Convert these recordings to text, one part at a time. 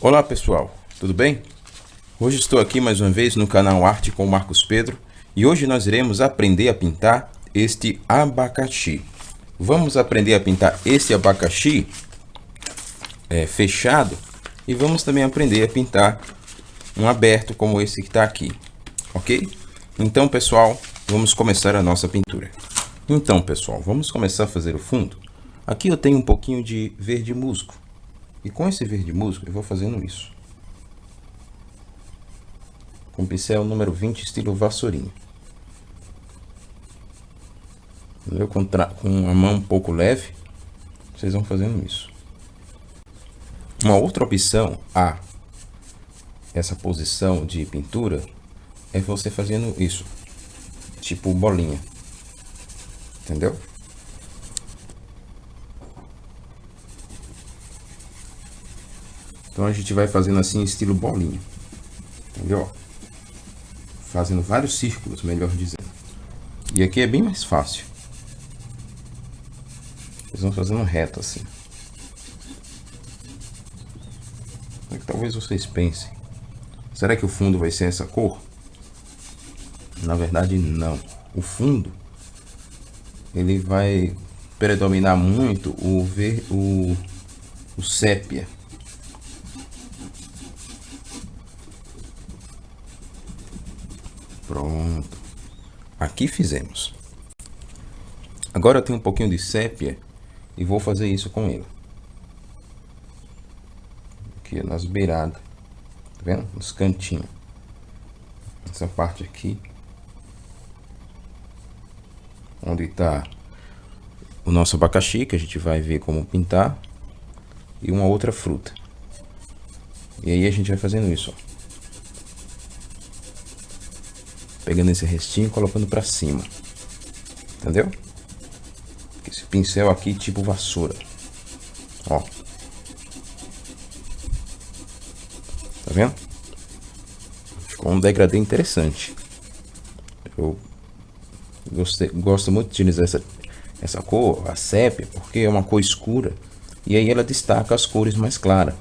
Olá pessoal, tudo bem? Hoje estou aqui mais uma vez no canal Arte com Marcos Pedro e hoje nós iremos aprender a pintar este abacaxi. Vamos aprender a pintar este abacaxi fechado e vamos também aprender a pintar um aberto como esse que está aqui, ok? Então pessoal, vamos começar a nossa pintura. Então pessoal, vamos começar a fazer o fundo. Aqui eu tenho um pouquinho de verde musgo e com esse verde musgo eu vou fazendo isso. Com pincel número 20, estilo vassourinha. Eu com a mão um pouco leve, vocês vão fazendo isso. Uma outra opção a essa posição de pintura é você fazendo isso, tipo bolinha, entendeu? Então a gente vai fazendo assim, estilo bolinha, entendeu? Fazendo vários círculos, melhor dizendo. E aqui é bem mais fácil. Eles vão fazendo reto assim. Talvez vocês pensem, será que o fundo vai ser essa cor? Na verdade não. O fundo ele vai predominar muito o sépia. Pronto. Aqui fizemos. Agora eu tenho um pouquinho de sépia e vou fazer isso com ele. Aqui nas beiradas. Tá vendo? Nos cantinhos. Essa parte aqui. Onde está o nosso abacaxi, que a gente vai ver como pintar. E uma outra fruta. E aí a gente vai fazendo isso, ó. Pegando esse restinho e colocando pra cima. Entendeu? Esse pincel aqui tipo vassoura. Ó. Tá vendo? Ficou um degradê interessante. Eu gosto muito de utilizar essa cor, a sépia, porque é uma cor escura. E aí ela destaca as cores mais claras.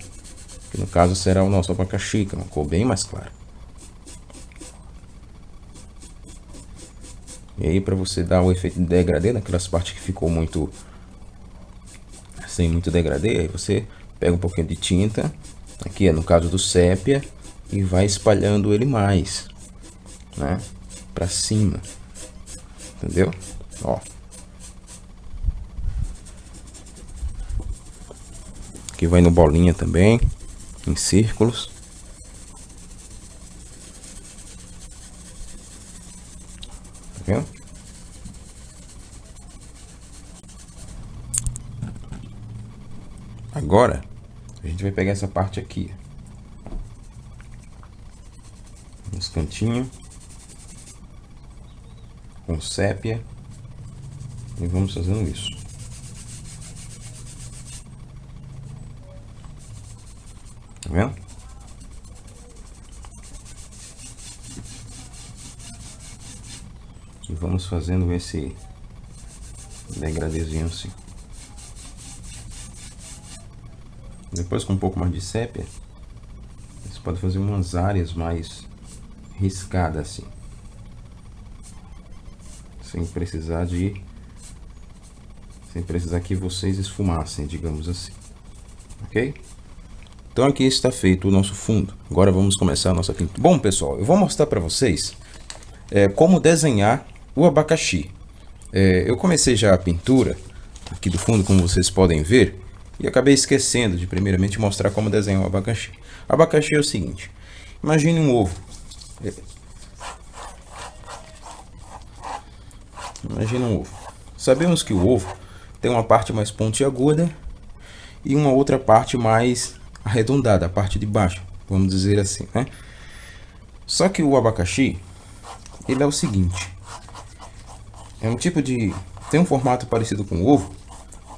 Que no caso será o nosso abacaxi, que é uma cor bem mais clara. E aí para você dar o efeito de degradê naquelas partes que ficou muito sem muito degradê, aí você pega um pouquinho de tinta, aqui é no caso do sépia, e vai espalhando ele mais, né, para cima, entendeu? Ó, aqui vai no bolinha também, em círculos. Vendo? Agora a gente vai pegar essa parte aqui nos cantinhos com sépia e vamos fazendo isso. Tá vendo? E vamos fazendo esse degradezinho assim. Depois com um pouco mais de sépia, você pode fazer umas áreas mais riscadas assim. Sem precisar que vocês esfumassem, digamos assim. Ok? Então aqui está feito o nosso fundo. Agora vamos começar a nossa pintura. Bom pessoal, eu vou mostrar para vocês como desenhar o abacaxi. Eu comecei já a pintura aqui do fundo, como vocês podem ver, e acabei esquecendo de primeiramente mostrar como desenhar o abacaxi. Abacaxi é o seguinte: imagine um ovo. Imagina um ovo. Sabemos que o ovo tem uma parte mais pontiaguda e uma outra parte mais arredondada, a parte de baixo, vamos dizer assim, né? Só que o abacaxi, ele é o seguinte: é um tipo de... tem um formato parecido com o ovo,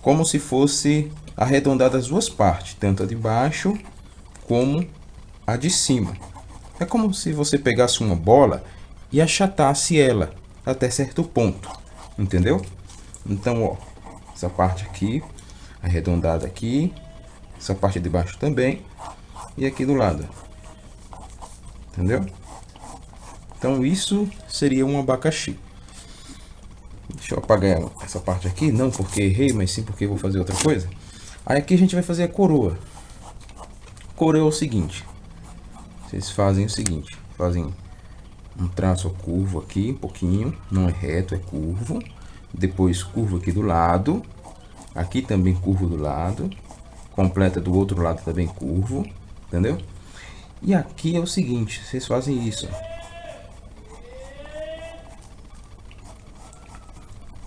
como se fosse arredondado as duas partes, tanto a de baixo como a de cima. É como se você pegasse uma bola e achatasse ela até certo ponto, entendeu? Então, ó, essa parte aqui arredondada aqui, essa parte de baixo também, e aqui do lado. Entendeu? Então isso seria um abacaxi. Deixa eu apagar essa parte aqui, não porque errei, mas sim porque vou fazer outra coisa. Aí aqui a gente vai fazer a coroa. Coroa é o seguinte: vocês fazem o seguinte, fazem um traço curvo aqui, um pouquinho, não é reto, é curvo. Depois curvo aqui do lado, aqui também curvo do lado, completa do outro lado também curvo, entendeu? E aqui é o seguinte, vocês fazem isso,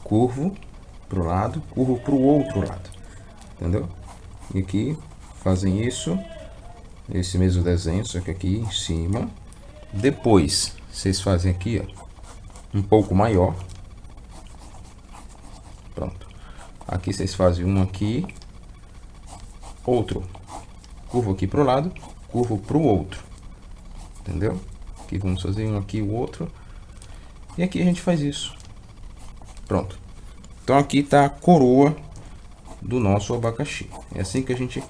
curvo pro lado, curvo pro outro lado, entendeu? E aqui fazem isso, esse mesmo desenho, só que aqui em cima. Depois vocês fazem aqui, ó, um pouco maior. Pronto. Aqui vocês fazem um aqui, outro, curvo aqui pro lado, curvo pro outro, entendeu? Aqui vamos fazer um aqui, o outro, e aqui a gente faz isso. Pronto. Então aqui tá a coroa do nosso abacaxi. É assim que a gente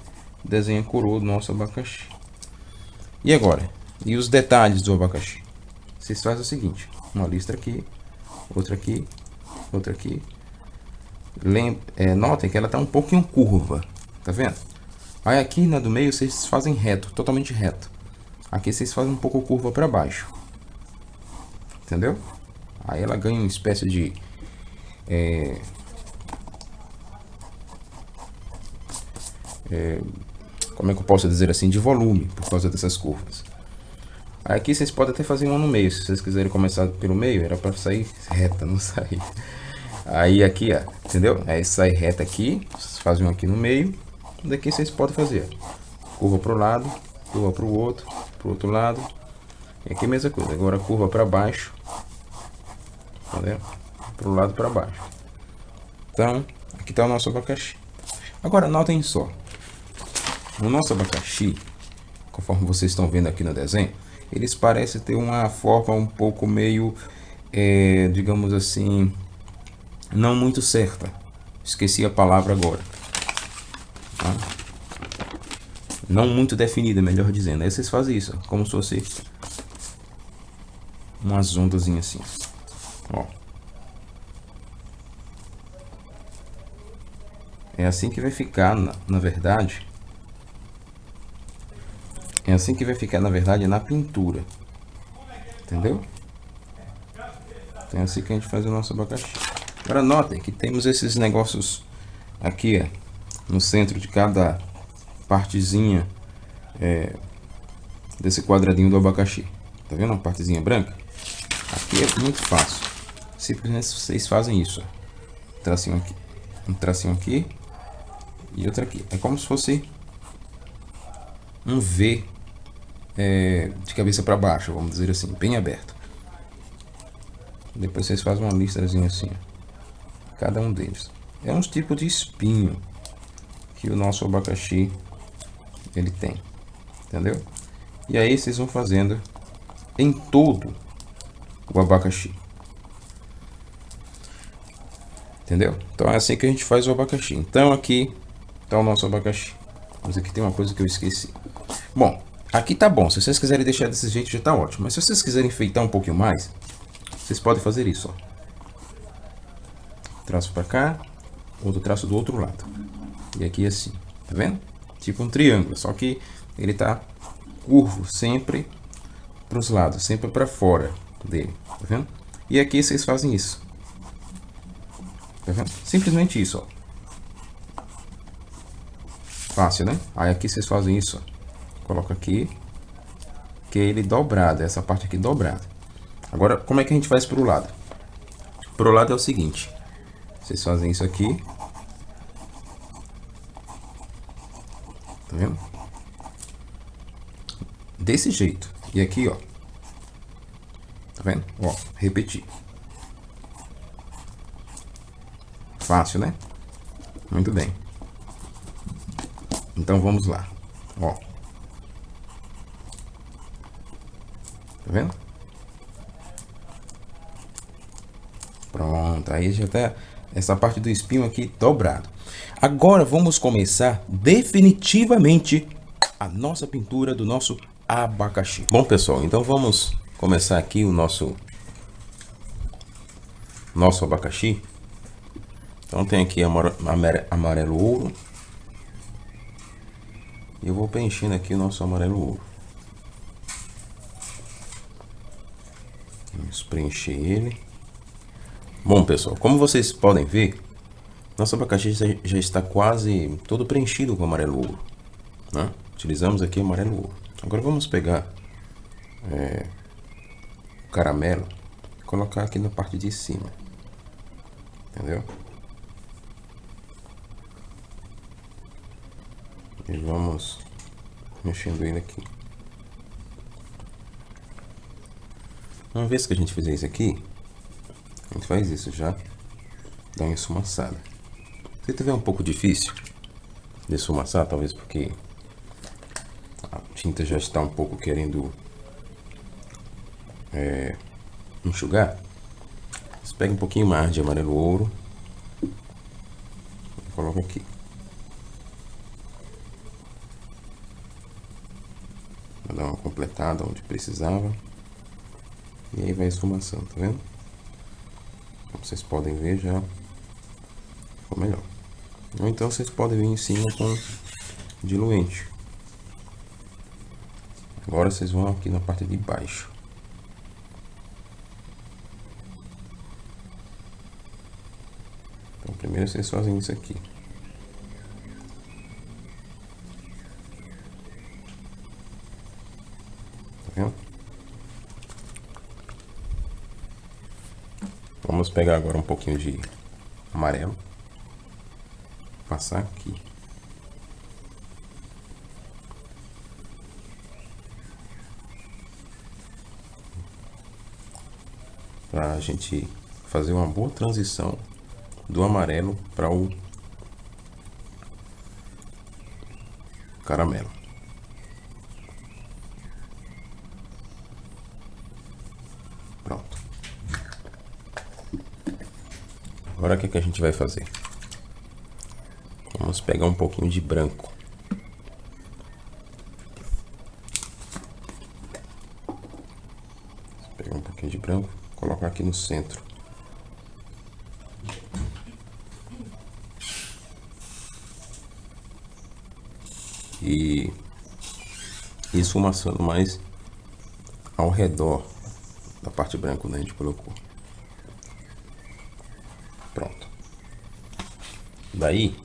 desenha a coroa do nosso abacaxi. E agora? E os detalhes do abacaxi? Vocês fazem o seguinte: uma listra aqui, outra aqui, outra aqui. Notem que ela tá um pouquinho curva, tá vendo? Aí aqui na do meio vocês fazem reto, totalmente reto. Aqui vocês fazem um pouco curva para baixo, entendeu? Aí ela ganha uma espécie de como é que eu posso dizer assim, de volume, por causa dessas curvas. Aí aqui vocês podem até fazer uma no meio, se vocês quiserem começar pelo meio, era para sair reta, não sair. Aí aqui, ó, entendeu? Aí sai reta aqui, vocês fazem um aqui no meio. Daqui vocês podem fazer curva para o lado, curva para o outro lado. E aqui a mesma coisa, agora curva para baixo, entendeu? Para o lado, para baixo. Então, aqui está o nosso abacaxi. Agora notem só, o nosso abacaxi, conforme vocês estão vendo aqui no desenho, eles parecem ter uma forma um pouco meio, digamos assim, não muito certa. Esqueci a palavra agora. Tá? Não muito definida, melhor dizendo. Aí vocês fazem isso, ó, como se fosse umas ondazinhas assim. Ó. É assim que vai ficar, na verdade. É assim que vai ficar, na verdade, na pintura. Entendeu? É assim que a gente faz o nosso abacaxi. Agora notem que temos esses negócios aqui, ó, no centro de cada partezinha desse quadradinho do abacaxi. Tá vendo a partezinha branca? Aqui é muito fácil. Simplesmente vocês fazem isso. Ó. Tracinho aqui. Um tracinho aqui. E outro aqui. É como se fosse um V de cabeça para baixo, vamos dizer assim, bem aberto. Depois vocês fazem uma listazinha assim, ó, cada um deles. É um tipo de espinho que o nosso abacaxi ele tem, entendeu? E aí vocês vão fazendo em todo o abacaxi, entendeu? Então é assim que a gente faz o abacaxi. Então aqui tá o nosso abacaxi. Mas aqui tem uma coisa que eu esqueci. Bom, aqui tá bom. Se vocês quiserem deixar desse jeito já tá ótimo. Mas se vocês quiserem enfeitar um pouquinho mais, vocês podem fazer isso, ó. Traço para cá, outro traço do outro lado. E aqui assim, tá vendo? Tipo um triângulo, só que ele tá curvo sempre para os lados, sempre para fora dele, tá vendo? E aqui vocês fazem isso. Tá vendo? Simplesmente isso, ó. Fácil, né? Aí aqui vocês fazem isso, ó. Coloca aqui, que é ele dobrado, essa parte aqui dobrada. Agora, como é que a gente faz pro lado? Pro lado é o seguinte, vocês fazem isso aqui, tá vendo? Desse jeito. E aqui, ó, tá vendo? Ó, repetir. Fácil, né? Muito bem. Então vamos lá, ó. Tá vendo? Pronto, aí já tá essa parte do espinho aqui dobrado. Agora vamos começar definitivamente a nossa pintura do nosso abacaxi. Bom, pessoal, então vamos começar aqui o nosso abacaxi. Então tem aqui amarelo ouro. E eu vou preenchendo aqui o nosso amarelo ouro. Vamos preencher ele. Bom, pessoal, como vocês podem ver, nosso abacaxi já está quase todo preenchido com amarelo ouro, né? Utilizamos aqui amarelo ouro. Agora vamos pegar o caramelo e colocar aqui na parte de cima. Entendeu? E vamos mexendo ele aqui. Uma vez que a gente fizer isso aqui, a gente faz isso já, dá uma esfumaçada. Se tiver um pouco difícil de esfumaçar, talvez porque a tinta já está um pouco querendo enxugar, você pega um pouquinho mais de amarelo ouro e coloca aqui. Vai dar uma completada onde precisava. E aí vai esfumaçando, tá vendo? Como vocês podem ver, já ficou melhor. Ou então vocês podem vir em cima com diluente. Agora vocês vão aqui na parte de baixo. Então primeiro vocês fazem isso aqui. Tá vendo? Vamos pegar agora um pouquinho de amarelo. Passar aqui. Para a gente fazer uma boa transição do amarelo para o caramelo. Pronto. Agora o que a gente vai fazer? Vamos pegar um pouquinho de branco. Pegar um pouquinho de branco, colocar aqui no centro. E esfumaçando mais ao redor da parte branca, né? A gente colocou. Pronto. Daí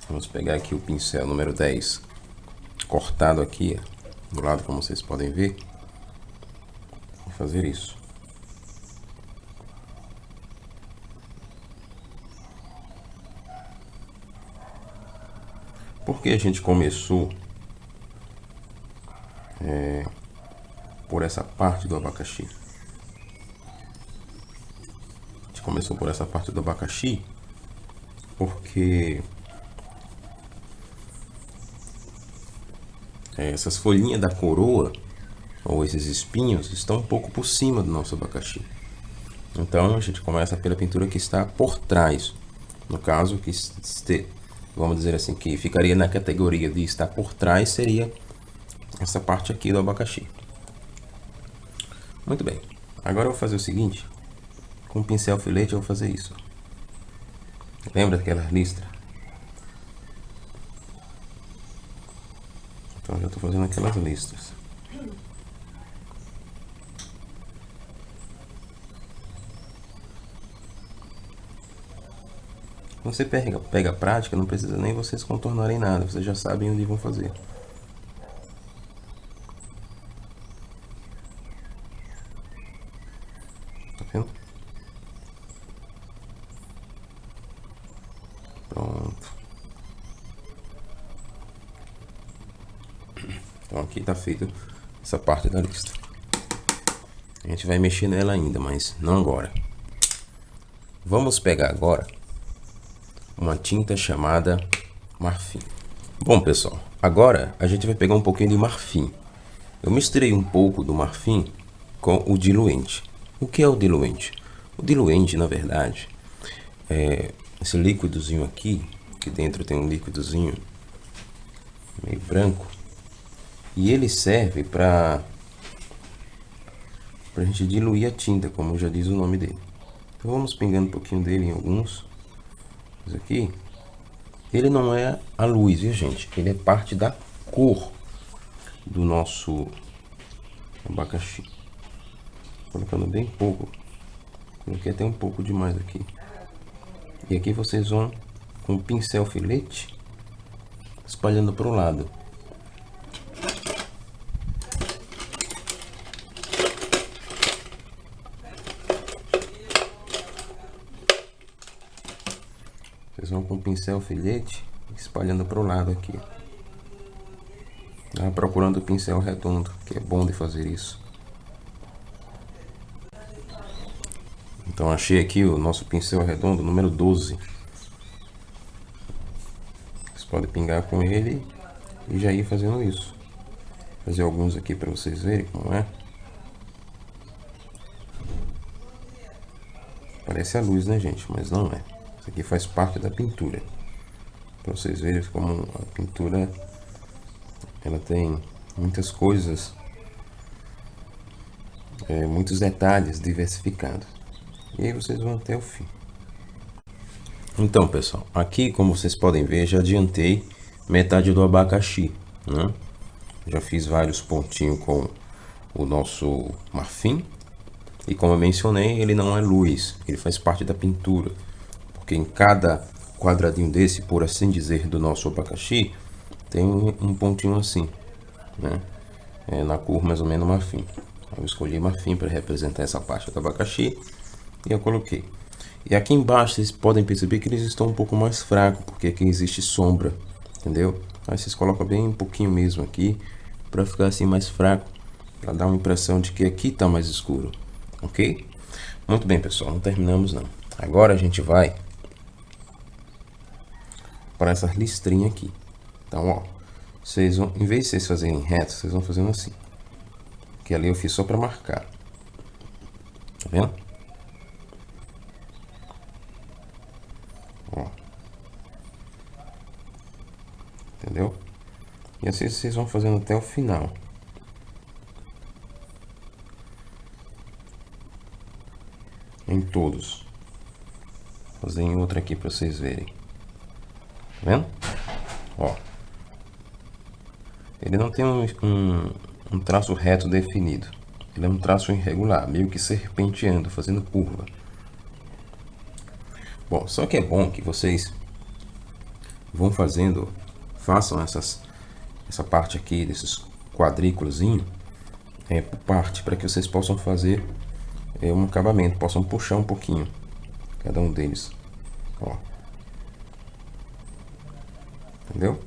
vamos pegar aqui o pincel número 10, cortado aqui do lado, como vocês podem ver, e fazer isso. Porque a gente começou por essa parte do abacaxi. A gente começou por essa parte do abacaxi porque essas folhinhas da coroa, ou esses espinhos, estão um pouco por cima do nosso abacaxi. Então a gente começa pela pintura que está por trás. No caso, vamos dizer assim, que ficaria na categoria de estar por trás, seria essa parte aqui do abacaxi. Muito bem. Agora eu vou fazer o seguinte. Com o pincel filete eu vou fazer isso. Lembra daquela listra? Então eu já estou fazendo aquelas listras. Quando você pega a prática, não precisa nem vocês contornarem nada. Vocês já sabem onde vão fazer. Tá vendo? Pronto. Então aqui tá feito essa parte da lista. A gente vai mexer nela ainda, mas não agora. Vamos pegar agora uma tinta chamada marfim. Bom, pessoal, agora a gente vai pegar um pouquinho de marfim. Eu misturei um pouco do marfim com o diluente. O que é o diluente? O diluente, na verdade, esse líquidozinho aqui, que dentro tem um líquidozinho meio branco, e ele serve para a gente diluir a tinta, como já diz o nome dele. Então vamos pingando um pouquinho dele em alguns. Isso aqui, ele não é a luz, viu gente? Ele é parte da cor do nosso abacaxi. Colocando bem pouco, coloquei até um pouco demais aqui. E aqui vocês vão com o pincel filete espalhando para o lado. Vocês vão com o pincel filete espalhando para o lado aqui. Procurando o pincel redondo, que é bom de fazer isso. Então achei aqui o nosso pincel redondo, número 12. Vocês podem pingar com ele e já ir fazendo isso. Vou fazer alguns aqui para vocês verem como é. Parece a luz, né gente? Mas não é. Isso aqui faz parte da pintura. Para vocês verem como a pintura ela tem muitas coisas, muitos detalhes diversificados. E aí vocês vão até o fim. Então pessoal, aqui como vocês podem ver, já adiantei metade do abacaxi, né? Já fiz vários pontinhos com o nosso marfim. E como eu mencionei, ele não é luz, ele faz parte da pintura. Porque em cada quadradinho desse, por assim dizer, do nosso abacaxi, tem um pontinho assim, né? Na cor mais ou menos marfim. Eu escolhi marfim para representar essa parte do abacaxi e eu coloquei. E aqui embaixo vocês podem perceber que eles estão um pouco mais fracos, porque aqui existe sombra, entendeu? Aí vocês colocam bem um pouquinho mesmo aqui, para ficar assim mais fraco, para dar uma impressão de que aqui está mais escuro, ok? Muito bem pessoal, não terminamos não. Agora a gente vai para essa listrinha aqui. Então ó, vocês vão, em vez de vocês fazerem reto, vocês vão fazendo assim. Que ali eu fiz só para marcar. Tá vendo? Ó. Entendeu? E assim vocês vão fazendo até o final. Em todos. Vou fazer em outro aqui para vocês verem. Tá vendo? Ó. Ele não tem um traço reto definido. Ele é um traço irregular, meio que serpenteando, fazendo curva. Bom, só que é bom que vocês vão fazendo, façam essa parte aqui, desses quadrículozinhos, por parte, para que vocês possam fazer um acabamento, possam puxar um pouquinho, cada um deles. Ó. Entendeu?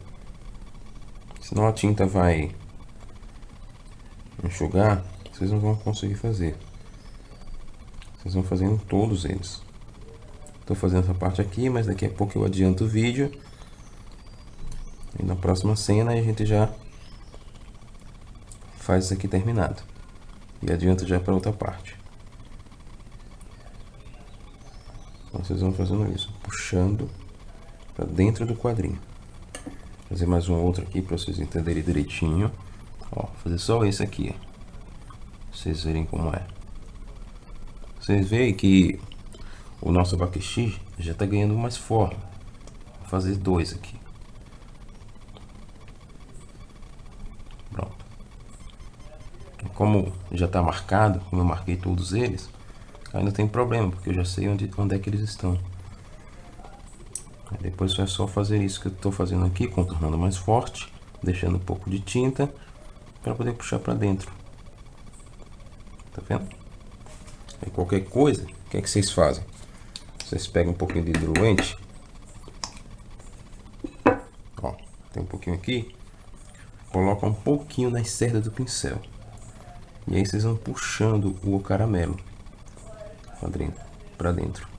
Senão a tinta vai enxugar, vocês não vão conseguir fazer. Vocês vão fazendo todos eles. Estou fazendo essa parte aqui, mas daqui a pouco eu adianto o vídeo. E na próxima cena a gente já faz isso aqui terminado. E adianta já para outra parte. Então vocês vão fazendo isso, puxando para dentro do quadrinho. Vou fazer mais um outro aqui para vocês entenderem direitinho. Ó, fazer só esse aqui, pra vocês verem como é. Vocês veem que o nosso abacaxi já está ganhando mais forma. Vou fazer dois aqui. Pronto. Como já está marcado, como eu marquei todos eles, aí não tem problema, porque eu já sei onde é que eles estão. Aí depois é só fazer isso que eu estou fazendo aqui, contornando mais forte, deixando um pouco de tinta para poder puxar para dentro. Tá vendo? Aí qualquer coisa, o que é que vocês fazem? Vocês pegam um pouquinho de diluente. Ó, tem um pouquinho aqui. Coloca um pouquinho na cerda do pincel. E aí vocês vão puxando o caramelo para dentro.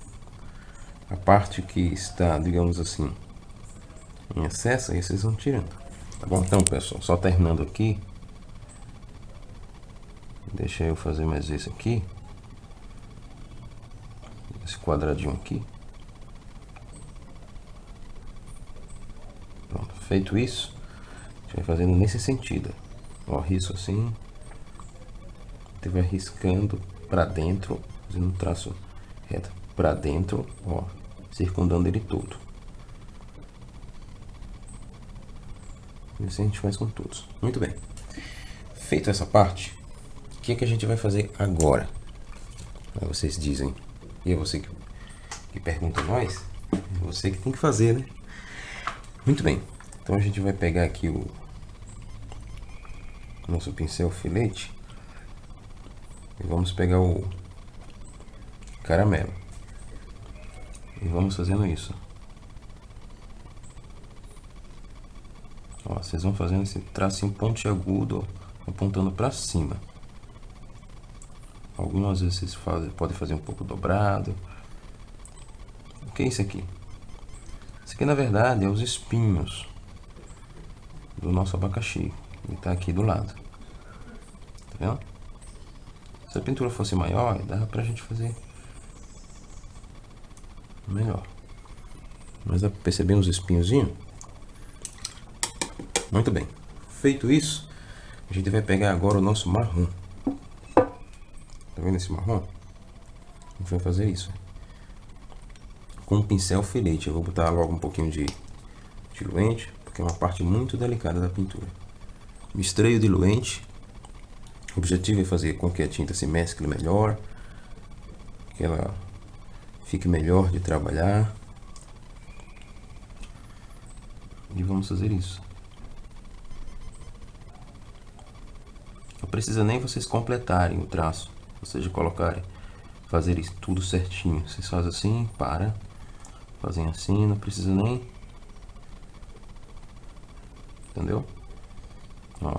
A parte que está, digamos assim, em excesso, aí vocês vão tirando. Tá bom? Então, pessoal, só terminando aqui. Deixa eu fazer mais esse aqui. Esse quadradinho aqui. Feito isso, a gente vai fazendo nesse sentido. Ó, risco assim. Você vai riscando para dentro, fazendo um traço reto para dentro, ó, circundando ele todo. E assim a gente faz com todos. Muito bem. Feito essa parte, o que a gente vai fazer agora? Aí vocês dizem, e é você que pergunta a nós, é você que tem que fazer, né? Muito bem. Então a gente vai pegar aqui o nosso pincel filete e vamos pegar o caramelo e vamos fazendo isso. Ó, vocês vão fazendo esse tracinho pontiagudo, apontando para cima. Algumas vezes vocês podem fazer um pouco dobrado. O que é isso aqui? Isso aqui na verdade é os espinhos do nosso abacaxi. Ele está aqui do lado. Tá vendo? Se a pintura fosse maior, dava pra gente fazer melhor. Mas dá pra perceber uns espinhozinhos? Muito bem. Feito isso, a gente vai pegar agora o nosso marrom. Tá vendo esse marrom? A gente vai fazer isso com um pincel filete. Eu vou botar logo um pouquinho de diluente, porque é uma parte muito delicada da pintura. Misteio diluente. O objetivo é fazer com que a tinta se mescle melhor, que ela fique melhor de trabalhar. E vamos fazer isso. Não precisa nem vocês completarem o traço, ou seja, colocarem, fazer isso tudo certinho. Vocês fazem assim, fazem assim, não precisa nem, entendeu? Ó.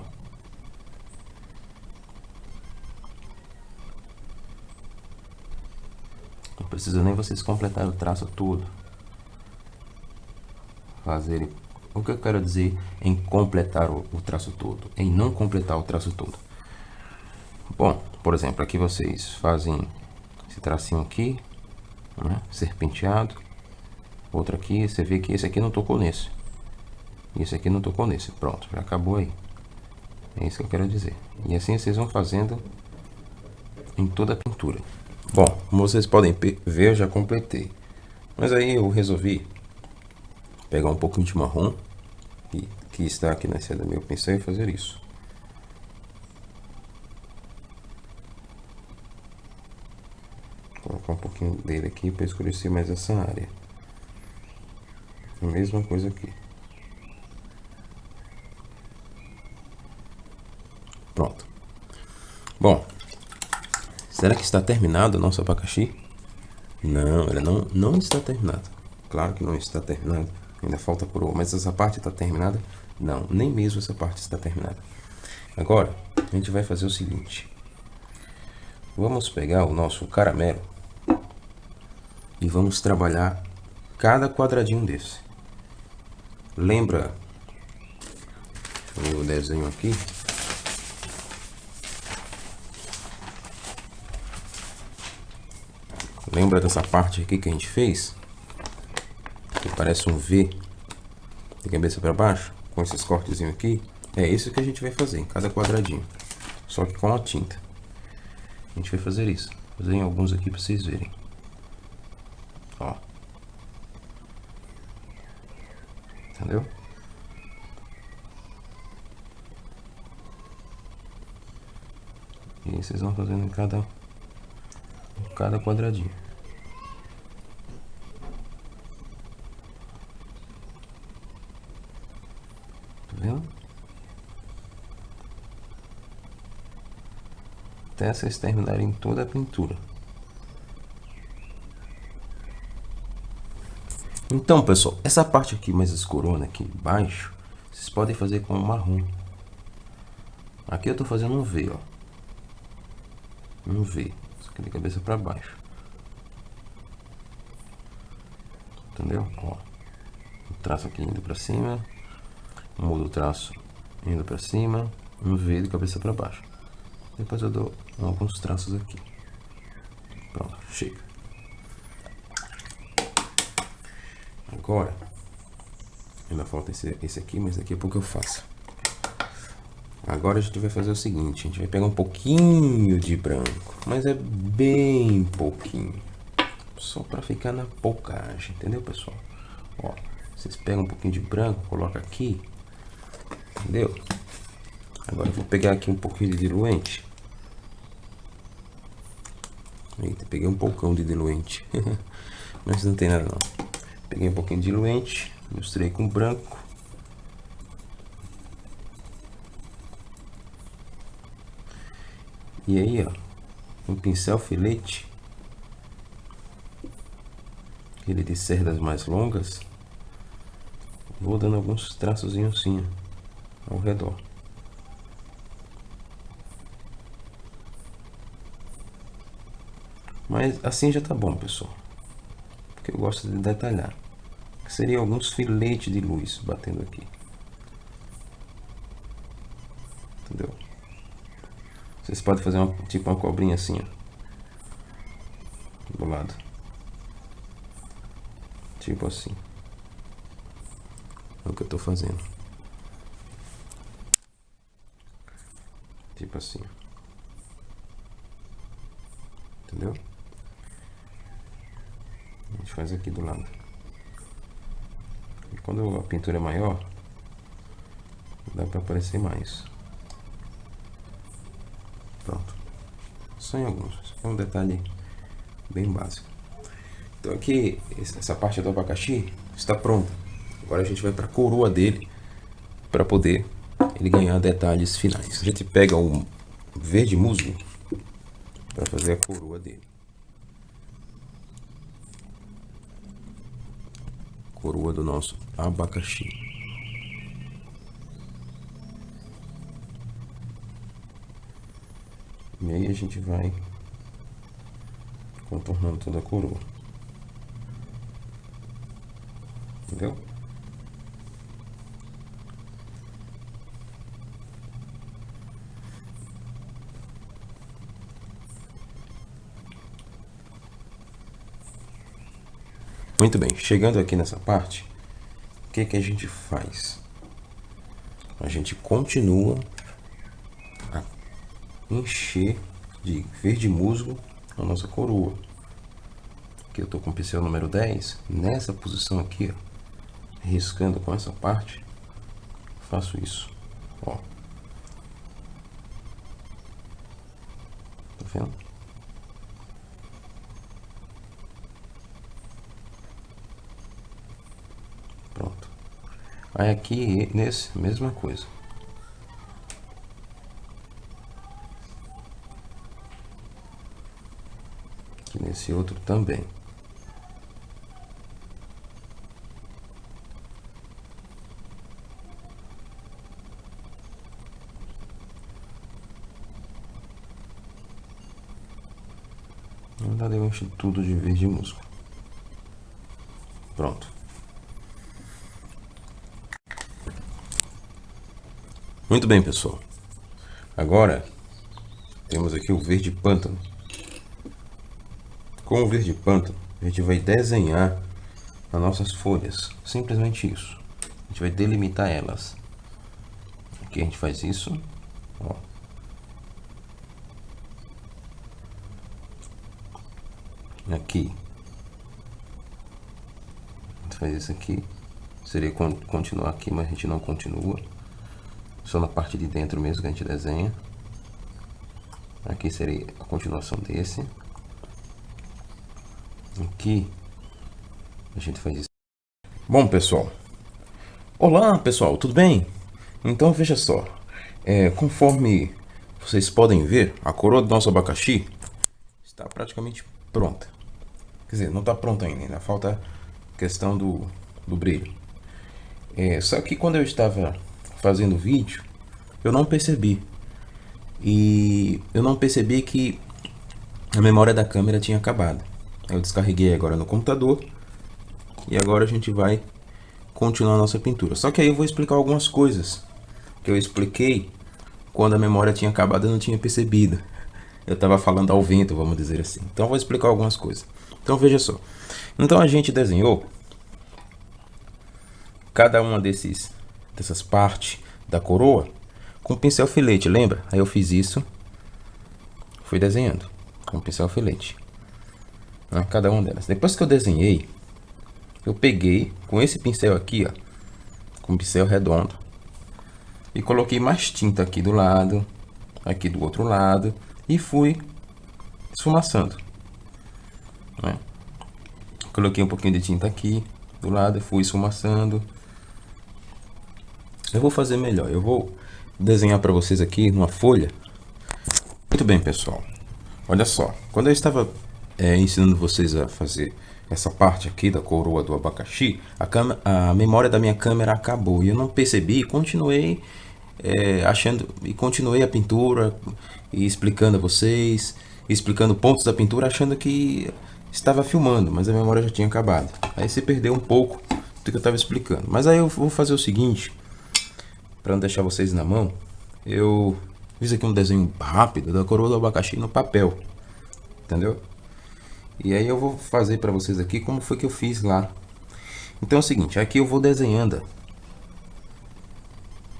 Não precisa nem vocês completarem o traço todo. Fazer. O que eu quero dizer em completar o traço todo? Em não completar o traço todo. Bom, por exemplo, aqui vocês fazem esse tracinho aqui, né, serpenteado. Outro aqui, você vê que esse aqui não tocou nesse. E esse aqui não tocou nesse. Pronto, já acabou aí. É isso que eu quero dizer. E assim vocês vão fazendo em toda a pintura. Bom, como vocês podem ver, eu já completei. Mas aí eu resolvi pegar um pouquinho de marrom que está aqui na seda do meu pincel e fazer isso. Vou colocar um pouquinho dele aqui para escurecer mais essa área. A mesma coisa aqui. Pronto. Bom, será que está terminado o nosso abacaxi? Não, ele não está terminado. Claro que não está terminado. Ainda falta por outro. Mas essa parte está terminada? Não, nem mesmo essa parte está terminada. Agora, a gente vai fazer o seguinte. Vamos pegar o nosso caramelo e vamos trabalhar cada quadradinho desse. Lembra o desenho aqui? Lembra dessa parte aqui que a gente fez? Que parece um V de cabeça para baixo, com esses cortezinhos aqui? É isso que a gente vai fazer em cada quadradinho, só que com a tinta. A gente vai fazer isso. Vou fazer em alguns aqui para vocês verem. Ó. Entendeu? E aí vocês vão fazendo em cada quadradinho. Tá vendo? Até vocês terminarem toda a pintura. Então, pessoal, essa parte aqui mais escurona aqui embaixo, vocês podem fazer com marrom. Aqui eu tô fazendo um V, ó. Um V. Isso aqui de cabeça para baixo. Entendeu? Ó. O traço aqui indo para cima. Mudo o traço indo para cima. Um V de cabeça para baixo. Depois eu dou alguns traços aqui. Pronto, chega. Agora Ainda falta esse aqui, mas daqui a pouco eu faço. Agora a gente vai fazer o seguinte, a gente vai pegar um pouquinho de branco, mas é bem pouquinho, só para ficar na poucagem, entendeu, pessoal? Ó, vocês pegam um pouquinho de branco, coloca aqui, entendeu? Agora eu vou pegar aqui um pouquinho de diluente. Eita, peguei um poucão de diluente, mas não tem nada não. Peguei um pouquinho de diluente, misturei com branco. E aí, ó, um pincel filete, aquele de cerdas mais longas, vou dando alguns traços assim, ó, ao redor. Mas assim já tá bom, pessoal, porque eu gosto de detalhar. Seria alguns filetes de luz batendo aqui, entendeu? Vocês podem fazer tipo uma cobrinha assim, ó, do lado, tipo assim. É o que eu tô fazendo, tipo assim, entendeu? A gente faz aqui do lado. E quando a pintura é maior, dá para aparecer mais. Pronto. Só em alguns. É um detalhe bem básico. Então aqui, essa parte do abacaxi está pronta. Agora a gente vai para a coroa dele, para poder ele ganhar detalhes finais. A gente pega um verde musgo para fazer a coroa dele. Coroa do nosso abacaxi. E aí a gente vai contornando toda a coroa. Entendeu? Muito bem, chegando aqui nessa parte, o que que a gente faz? A gente continua a encher de verde musgo a nossa coroa. Aqui eu tô com o pincel número 10, nessa posição aqui, ó, riscando com essa parte, faço isso, ó. Tá vendo? Pronto. Aí aqui, nesse, mesma coisa. Aqui nesse outro também. Na verdade eu encho tudo de verde musgo. Pronto. Muito bem, pessoal. Agora temos aqui o verde pântano. Com o verde pântano, a gente vai desenhar as nossas folhas. Simplesmente isso. A gente vai delimitar elas. Aqui a gente faz isso. Ó. Aqui a gente faz isso aqui. Seria continuar aqui, mas a gente não continua. Só na parte de dentro mesmo que a gente desenha. Aqui seria a continuação desse. Aqui a gente faz isso. Bom, pessoal. Olá, pessoal, tudo bem? Então veja só, conforme vocês podem ver, a coroa do nosso abacaxi está praticamente pronta. Quer dizer, não está pronta ainda falta a questão do brilho. Só que quando eu estava fazendo o vídeo, eu não percebi. E eu não percebi que a memória da câmera tinha acabado. Eu descarreguei agora no computador e agora a gente vai continuar a nossa pintura. Só que aí eu vou explicar algumas coisas que eu expliquei quando a memória tinha acabado, eu não tinha percebido. Eu estava falando ao vento, vamos dizer assim. Então eu vou explicar algumas coisas. Então veja só. Então a gente desenhou cada uma dessas partes da coroa com pincel filete, lembra? Aí eu fiz isso, fui desenhando com pincel filete, né? Cada uma delas. Depois que eu desenhei, eu peguei com esse pincel aqui, ó, com pincel redondo, e coloquei mais tinta aqui do lado, aqui do outro lado, e fui esfumaçando, né? Coloquei um pouquinho de tinta aqui do lado e fui esfumaçando. Eu vou fazer melhor, eu vou desenhar para vocês aqui numa folha. Muito bem, pessoal, olha só, quando eu estava ensinando vocês a fazer essa parte aqui da coroa do abacaxi, a memória da minha câmera acabou e eu não percebi, e continuei continuei a pintura e explicando a vocês, explicando pontos da pintura, achando que estava filmando, mas a memória já tinha acabado. Aí se perdeu um pouco do que eu estava explicando. Mas aí eu vou fazer o seguinte, para não deixar vocês na mão, eu fiz aqui um desenho rápido da coroa do abacaxi no papel, entendeu? E aí eu vou fazer para vocês aqui como foi que eu fiz lá. Então é o seguinte, aqui eu vou desenhando,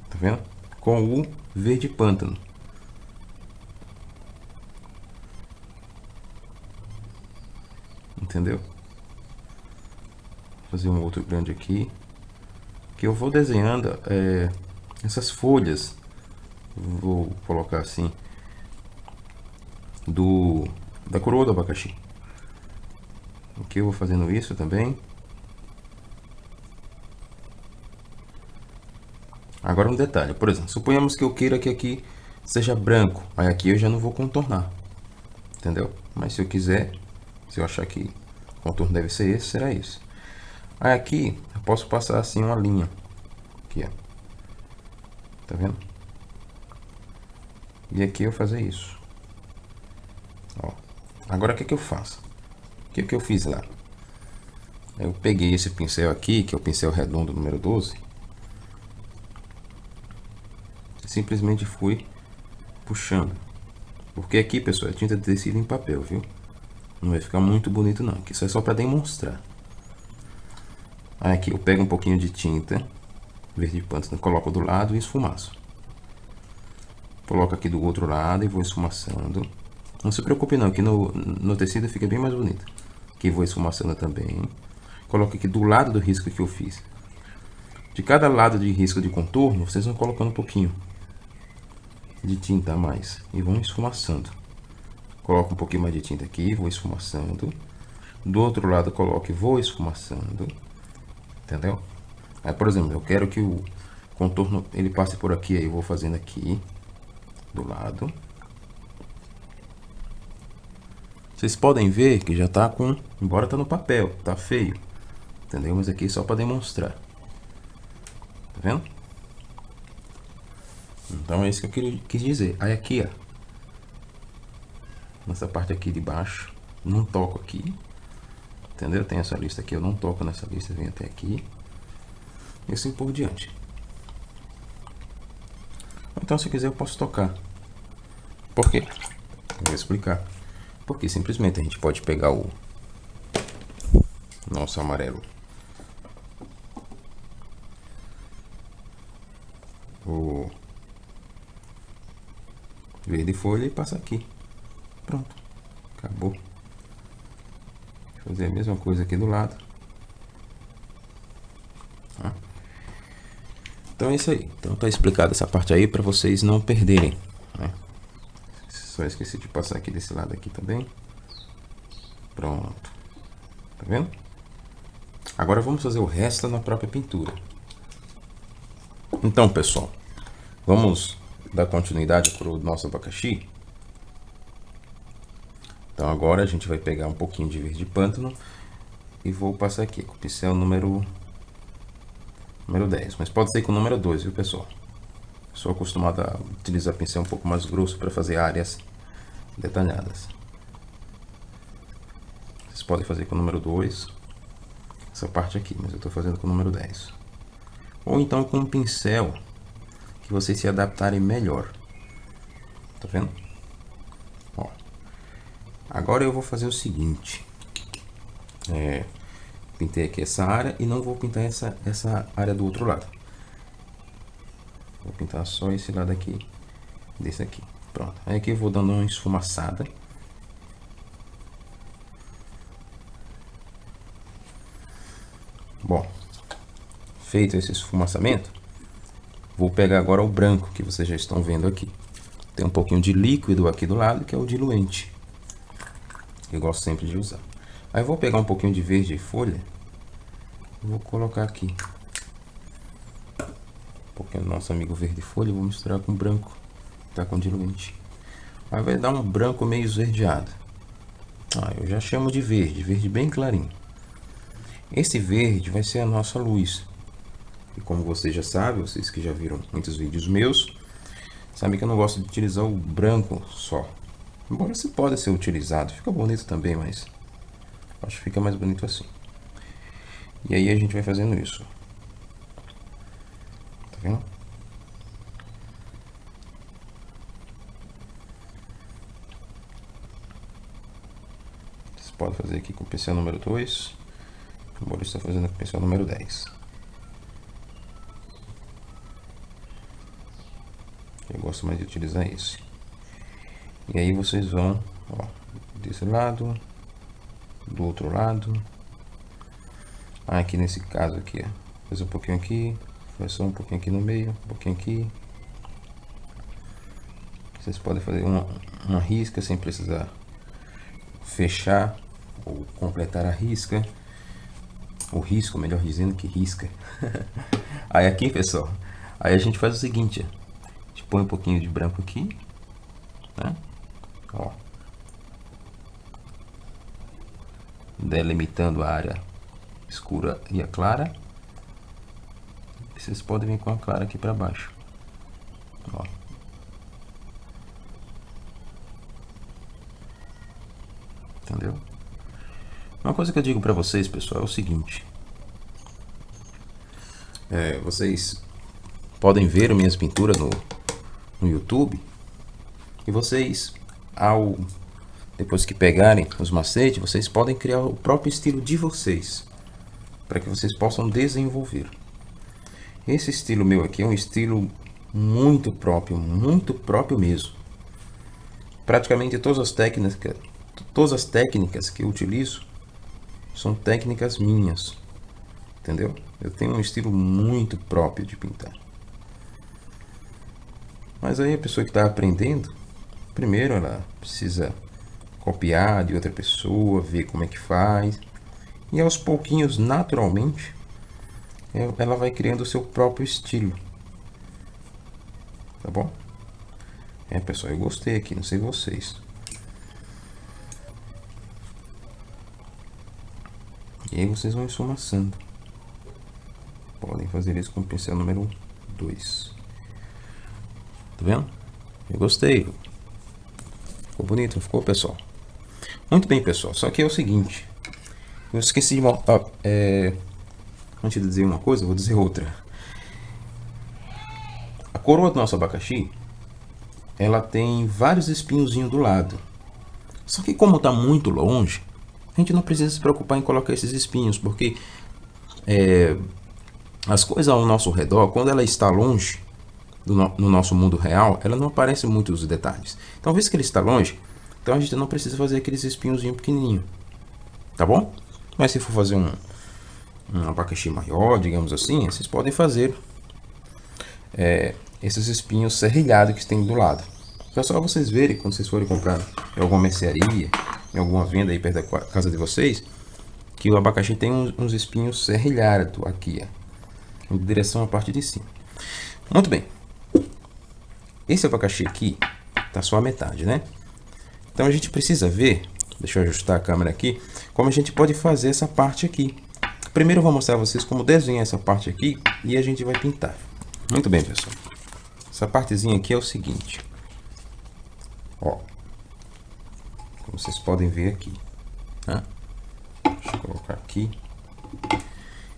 tá vendo? Com o verde pântano. Entendeu? Vou fazer um outro grande aqui, que eu vou desenhando essas folhas, vou colocar assim, da coroa do abacaxi. Aqui eu vou fazendo isso também. Agora um detalhe, por exemplo, suponhamos que eu queira que aqui seja branco, aí aqui eu já não vou contornar, entendeu? Mas se eu quiser, se eu achar que o contorno deve ser esse, será isso. Aí aqui eu posso passar assim uma linha, aqui ó, tá vendo? E aqui eu fazer isso. Ó. Agora o que que eu faço? O que que eu fiz lá? Eu peguei esse pincel aqui, que é o pincel redondo número 12. Simplesmente fui puxando. Porque aqui, pessoal, é tinta de tecido em papel, viu? Não vai ficar muito bonito não, que isso é só para demonstrar. Aí aqui eu pego um pouquinho de tinta verde pântano, coloco do lado e esfumaço. Coloco aqui do outro lado e vou esfumaçando. Não se preocupe não, que no tecido fica bem mais bonito. Aqui vou esfumaçando também. Coloco aqui do lado do risco que eu fiz. De cada lado de risco de contorno, vocês vão colocando um pouquinho de tinta a mais e vão esfumaçando. Coloco um pouquinho mais de tinta aqui, vou esfumaçando. Do outro lado coloco e vou esfumaçando. Entendeu? Aí, por exemplo, eu quero que o contorno ele passe por aqui, aí eu vou fazendo aqui do lado. Vocês podem ver que já tá com, embora tá no papel, tá feio, entendeu? Mas aqui só para demonstrar. Tá vendo? Então é isso que eu quis dizer. Aí aqui, ó, nessa parte aqui de baixo, não toco aqui, entendeu? Tem essa lista aqui, eu não toco nessa lista, vem até aqui e assim por diante. Então, se eu quiser, eu posso tocar. Por quê? Eu vou explicar. Porque simplesmente a gente pode pegar o nosso amarelo, o verde folha, e passa aqui. Pronto, acabou. Vou fazer a mesma coisa aqui do lado. Então é isso aí. Então tá explicado essa parte aí para vocês não perderem, né? Só esqueci de passar aqui desse lado aqui também. Pronto. Tá vendo? Agora vamos fazer o resto na própria pintura. Então, pessoal, vamos dar continuidade para o nosso abacaxi. Então agora a gente vai pegar um pouquinho de verde pântano e vou passar aqui com o pincel número 10, mas pode ser com o número 2, viu, pessoal? Sou acostumado a utilizar pincel um pouco mais grosso para fazer áreas detalhadas. Vocês podem fazer com o número 2, essa parte aqui, mas eu estou fazendo com o número 10. Ou então com um pincel que vocês se adaptarem melhor. Tá vendo? Ó. Agora eu vou fazer o seguinte. Pintei aqui essa área e não vou pintar essa área do outro lado. Vou pintar só esse lado aqui, desse aqui. Pronto. Aí aqui eu vou dando uma esfumaçada. Bom, feito esse esfumaçamento, vou pegar agora o branco que vocês já estão vendo aqui. Tem um pouquinho de líquido aqui do lado, que é o diluente, que eu gosto sempre de usar. Aí eu vou pegar um pouquinho de verde folha, vou colocar aqui. Um pouquinho do nosso amigo verde folha, vou misturar com branco, tá com diluente. Aí vai dar um branco meio esverdeado. Eu já chamo de verde, verde bem clarinho. Esse verde vai ser a nossa luz. E como vocês já sabem, vocês que já viram muitos vídeos meus, sabem que eu não gosto de utilizar o branco só. Embora se pode ser utilizado, fica bonito também, mas acho que fica mais bonito assim. E aí a gente vai fazendo isso. Tá vendo? Você pode fazer aqui com o pincel número 2. Embora eu estou fazendo com o pincel número 10. Eu gosto mais de utilizar esse. E aí vocês vão, ó, desse lado, do outro lado. Aqui nesse caso aqui, ó, faz um pouquinho aqui, faz só um pouquinho aqui no meio, um pouquinho aqui. Vocês podem fazer uma risca sem precisar fechar ou completar a risca. O risco, melhor dizendo que risca. Aí aqui, pessoal, aí a gente faz o seguinte, ó. A gente põe um pouquinho de branco aqui, né? Ó, delimitando a área escura e a clara. E vocês podem vir com a clara aqui para baixo. Ó. Entendeu? Uma coisa que eu digo para vocês, pessoal, é o seguinte. Vocês podem ver minhas pinturas no YouTube. E vocês, depois que pegarem os macetes, vocês podem criar o próprio estilo de vocês, para que vocês possam desenvolver. Esse estilo meu aqui é um estilo muito próprio mesmo. Praticamente todas as técnicas que eu utilizo são técnicas minhas, entendeu? Eu tenho um estilo muito próprio de pintar. Mas aí a pessoa que está aprendendo, primeiro ela precisa copiar de outra pessoa, ver como é que faz, e aos pouquinhos, naturalmente, ela vai criando o seu próprio estilo. Tá bom? Pessoal, eu gostei aqui, não sei vocês. E aí vocês vão esfumaçando. Podem fazer isso com o pincel número 2. Tá vendo? Eu gostei. Ficou bonito, não ficou, pessoal? Muito bem, pessoal. Só que é o seguinte. Eu esqueci de... antes de dizer uma coisa, eu vou dizer outra. A coroa do nosso abacaxi, ela tem vários espinhozinhos do lado. Só que como está muito longe, a gente não precisa se preocupar em colocar esses espinhos, porque as coisas ao nosso redor, quando ela está longe no nosso mundo real, ela não aparece muito os detalhes. Então, visto que ele está longe, então a gente não precisa fazer aqueles espinhozinhos pequenininhos, tá bom? Mas se for fazer um abacaxi maior, digamos assim, vocês podem fazer esses espinhos serrilhados que tem do lado. É só vocês verem quando vocês forem comprar em alguma mercearia, em alguma venda aí perto da casa de vocês, que o abacaxi tem uns espinhos serrilhados aqui, ó, em direção à parte de cima. Muito bem. Esse abacaxi aqui tá só a metade, né? Então a gente precisa ver, deixa eu ajustar a câmera aqui, como a gente pode fazer essa parte aqui. Primeiro eu vou mostrar a vocês como desenhar essa parte aqui e a gente vai pintar. Muito bem, pessoal. Essa partezinha aqui é o seguinte. Ó, como vocês podem ver aqui, né? Deixa eu colocar aqui.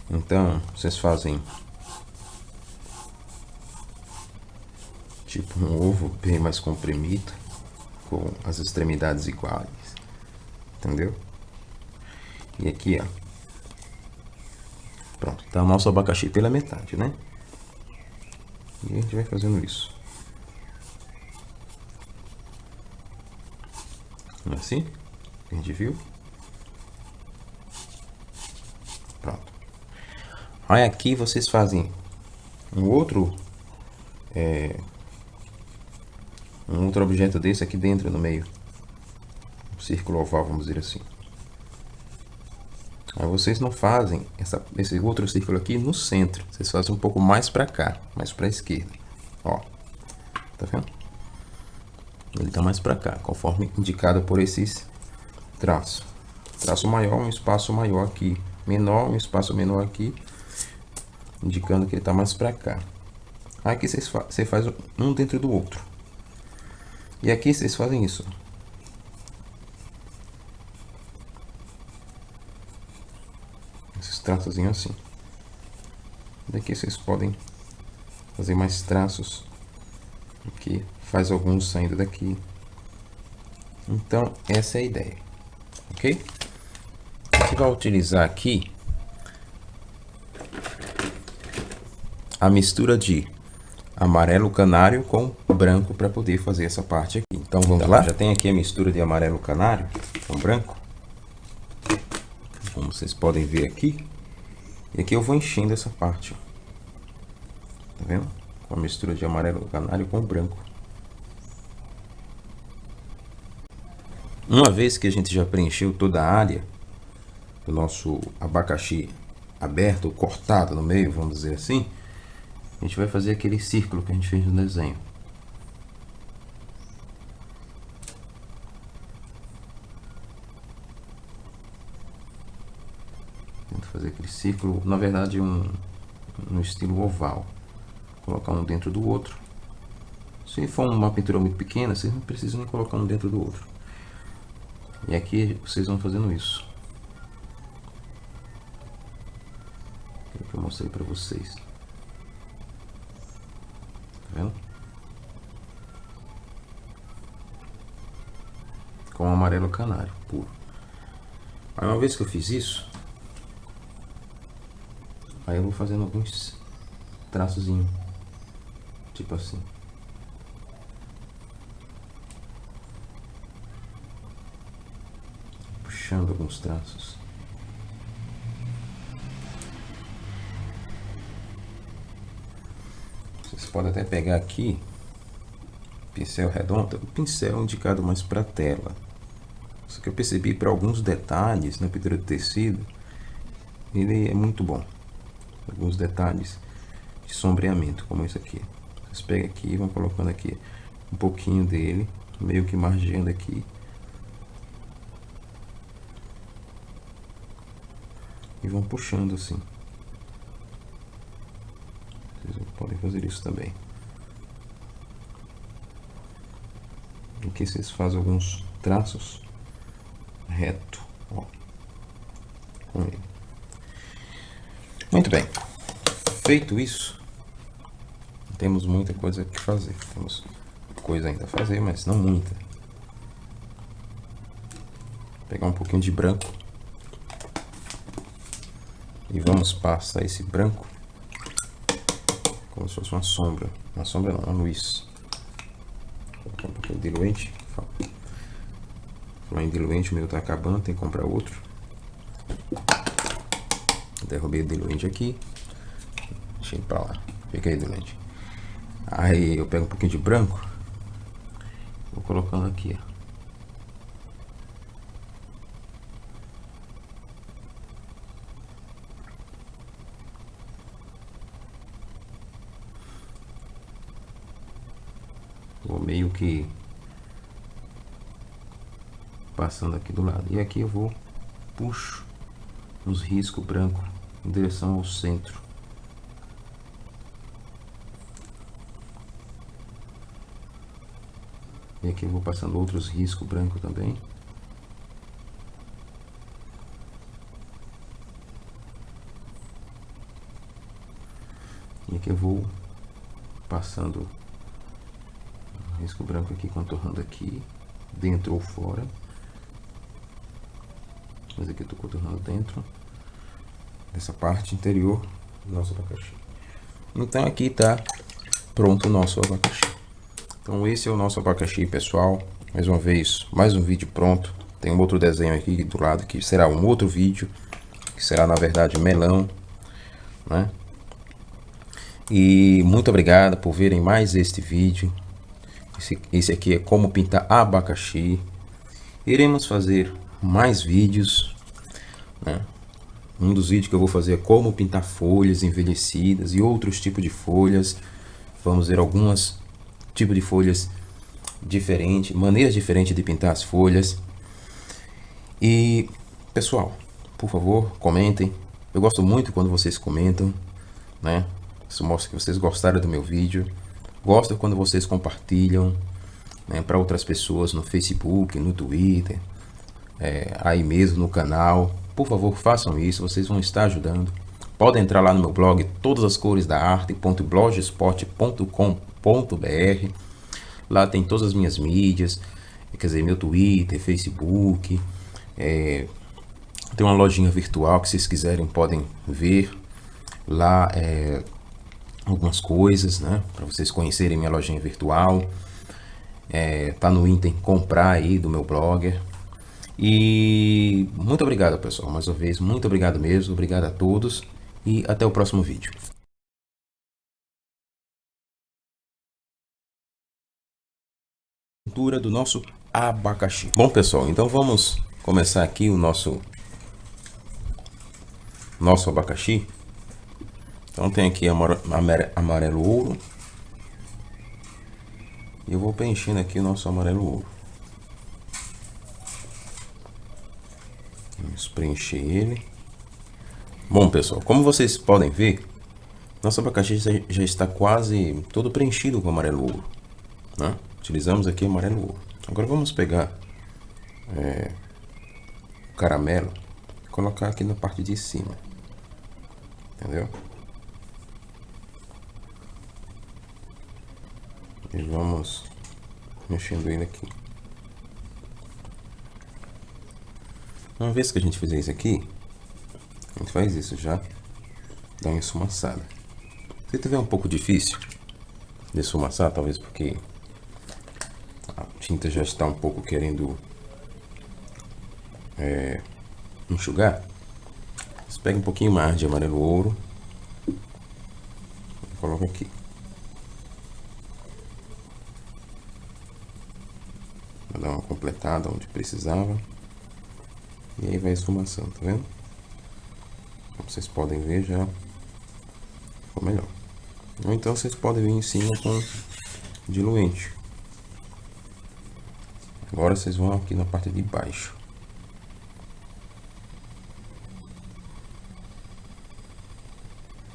Então, vocês fazem tipo um ovo bem mais comprimido, com as extremidades iguais, entendeu? E aqui, ó, Pronto, tá o nosso abacaxi pela metade, né? E a gente vai fazendo isso. Assim, a gente viu. Pronto. Aí aqui vocês fazem um outro objeto desse aqui dentro, no meio. Um círculo oval, vamos dizer assim. Aí vocês não fazem esse outro círculo aqui no centro. Vocês fazem um pouco mais para cá, mais para a esquerda. Ó, tá vendo? Ele tá mais para cá, conforme indicado por esses traços. Traço maior, um espaço maior aqui. Menor, um espaço menor aqui. Indicando que ele tá mais para cá. Aqui você faz um dentro do outro. E aqui vocês fazem isso. Esses traços assim. Daqui vocês podem fazer mais traços. Aqui faz alguns saindo daqui. Então essa é a ideia, ok? A gente vai utilizar aqui a mistura de amarelo canário com branco para poder fazer essa parte aqui. Então vamos lá. Já tem aqui a mistura de amarelo canário com branco, como vocês podem ver aqui. E aqui eu vou enchendo essa parte, ó. Tá vendo? Com a mistura de amarelo canário com branco. Uma vez que a gente já preencheu toda a área do nosso abacaxi aberto, cortado no meio, vamos dizer assim, a gente vai fazer aquele círculo que a gente fez no desenho. Tento fazer aquele círculo, na verdade no estilo oval. Colocar um dentro do outro. Se for uma pintura muito pequena, vocês não precisam nem colocar um dentro do outro. E aqui vocês vão fazendo isso. É o que eu mostrei para vocês. Tá vendo? Com amarelo canário puro. Aí uma vez que eu fiz isso, aí eu vou fazendo alguns traçozinhos. Tipo assim. Puxando alguns traços. Vocês podem até pegar aqui pincel redondo, o pincel indicado mais para tela. Só que eu percebi para alguns detalhes na pintura de tecido, ele é muito bom. Alguns detalhes de sombreamento, como esse aqui. Vocês pegam aqui e vão colocando aqui um pouquinho dele, meio que margeando aqui. E vão puxando assim. Vocês podem fazer isso também. Aqui vocês fazem alguns traços reto, ó, com ele. Muito bem. Feito isso, temos muita coisa que fazer. Temos coisa ainda a fazer, mas não muita. Vou pegar um pouquinho de branco e vamos passar esse branco como se fosse uma sombra. Uma sombra não, uma luz. Vou colocar um pouquinho de diluente. Falar em diluente, o meu tá acabando, tem que comprar outro. Derrubei o diluente aqui. Deixei pra lá. Fica aí, diluente. Aí eu pego um pouquinho de branco. Vou colocando aqui, ó. Vou meio que passando aqui do lado. E aqui eu vou puxo uns riscos brancos em direção ao centro. E aqui eu vou passando outros riscos brancos também. E aqui eu vou passando um risco branco aqui, contornando aqui, dentro ou fora. Mas aqui eu tô contornando dentro essa parte interior do nosso abacaxi. Então aqui tá pronto o nosso abacaxi. Então esse é o nosso abacaxi, pessoal. Mais uma vez, mais um vídeo pronto. Tem um outro desenho aqui do lado que será um outro vídeo, que será na verdade melão, né? E muito obrigado por verem mais este vídeo. Esse aqui é como pintar abacaxi. Iremos fazer mais vídeos, né? Um dos vídeos que eu vou fazer é como pintar folhas envelhecidas e outros tipos de folhas. Vamos ver algumas tipos de folhas diferentes, maneiras diferentes de pintar as folhas. E pessoal, por favor, comentem. Eu gosto muito quando vocês comentam, né? Isso mostra que vocês gostaram do meu vídeo. Gosto quando vocês compartilham, né, para outras pessoas no Facebook, no Twitter, aí mesmo no canal. Por favor, façam isso, vocês vão estar ajudando. Podem entrar lá no meu blog, todas as cores da arte.blogspot.com.br. Lá tem todas as minhas mídias, quer dizer, meu Twitter, Facebook. Tem uma lojinha virtual que, vocês quiserem, podem ver lá algumas coisas, né, para vocês conhecerem minha lojinha virtual. Tá no item comprar aí do meu blogger. E muito obrigado, pessoal, mais uma vez, muito obrigado mesmo, obrigado a todos e até o próximo vídeo. Pintura do nosso abacaxi. Bom, pessoal, então vamos começar aqui o nosso abacaxi. Então tem aqui amarelo ouro. E eu vou preenchendo aqui o nosso amarelo ouro. Vamos preencher ele. Bom, pessoal, como vocês podem ver, nosso abacaxi já está quase todo preenchido com amarelo ouro, né? Utilizamos aqui amarelo ouro. Agora vamos pegar o caramelo e colocar aqui na parte de cima, entendeu? E vamos mexendo ele aqui. Uma vez que a gente fizer isso aqui, a gente faz isso já, dá uma esfumaçada. Se tiver um pouco difícil de esfumaçar, talvez porque a tinta já está um pouco querendo enxugar, você pega um pouquinho mais de amarelo ouro e coloca aqui. Vai dar uma completada onde precisava. E aí vai esfumaçando, tá vendo? Como vocês podem ver, já ficou melhor. Ou então vocês podem vir em cima com diluente. Agora vocês vão aqui na parte de baixo.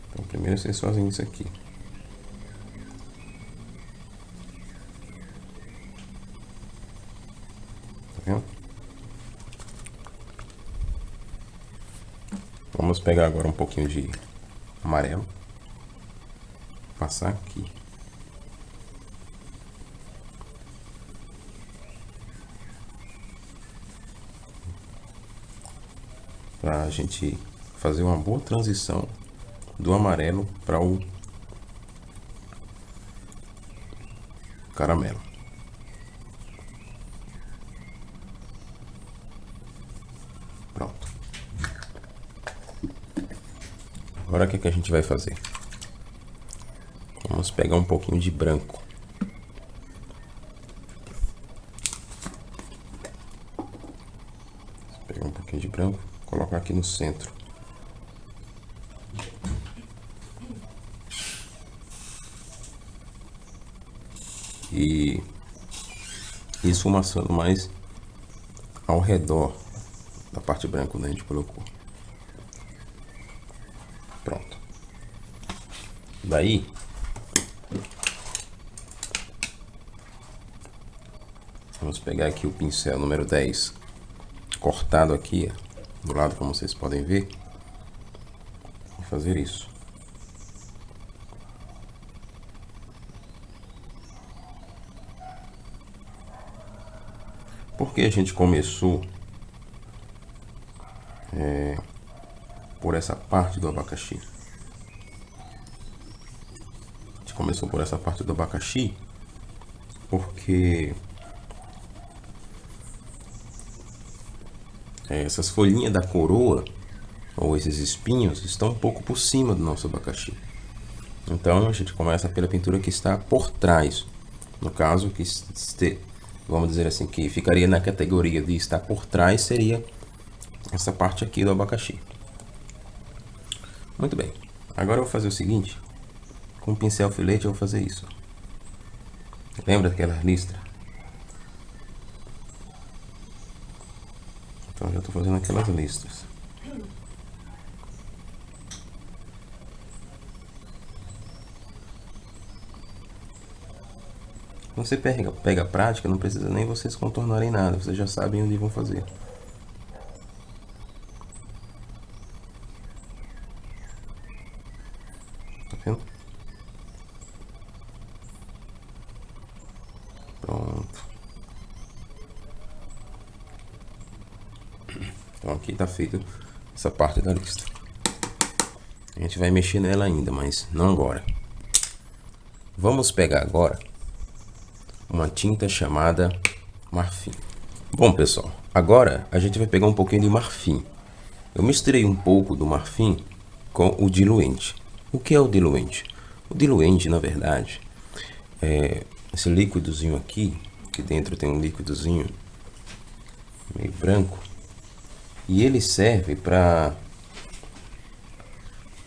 Então primeiro vocês fazem isso aqui. Tá vendo? Vamos pegar agora um pouquinho de amarelo. Passar aqui. Para a gente fazer uma boa transição do amarelo para o caramelo. Pronto. Agora o que a gente vai fazer? Vamos pegar um pouquinho de branco. Pegar um pouquinho de branco, colocar aqui no centro. E esfumaçando mais ao redor da parte branca onde a gente colocou. Pronto. Daí vamos pegar aqui o pincel número 10, cortado aqui do lado, como vocês podem ver, e fazer isso. Porque a gente começou por essa parte do abacaxi. A gente começou por essa parte do abacaxi porque essas folhinhas da coroa, ou esses espinhos, estão um pouco por cima do nosso abacaxi. Então a gente começa pela pintura que está por trás. No caso, vamos dizer assim, que ficaria na categoria de estar por trás, seria essa parte aqui do abacaxi. Muito bem. Agora eu vou fazer o seguinte. Com o pincel filete eu vou fazer isso. Lembra daquela listra? Então eu já estou fazendo aquelas listras. Quando você pega a prática, não precisa nem vocês contornarem nada. Vocês já sabem onde vão fazer. Tá vendo? Pronto. Então aqui tá feito essa parte da lista. A gente vai mexer nela ainda, mas não agora. Vamos pegar agora uma tinta chamada marfim. Bom, pessoal, agora a gente vai pegar um pouquinho de marfim. Eu misturei um pouco do marfim com o diluente. O que é o diluente? O diluente, na verdade, é esse líquidozinho aqui, que dentro tem um líquidozinho meio branco, e ele serve para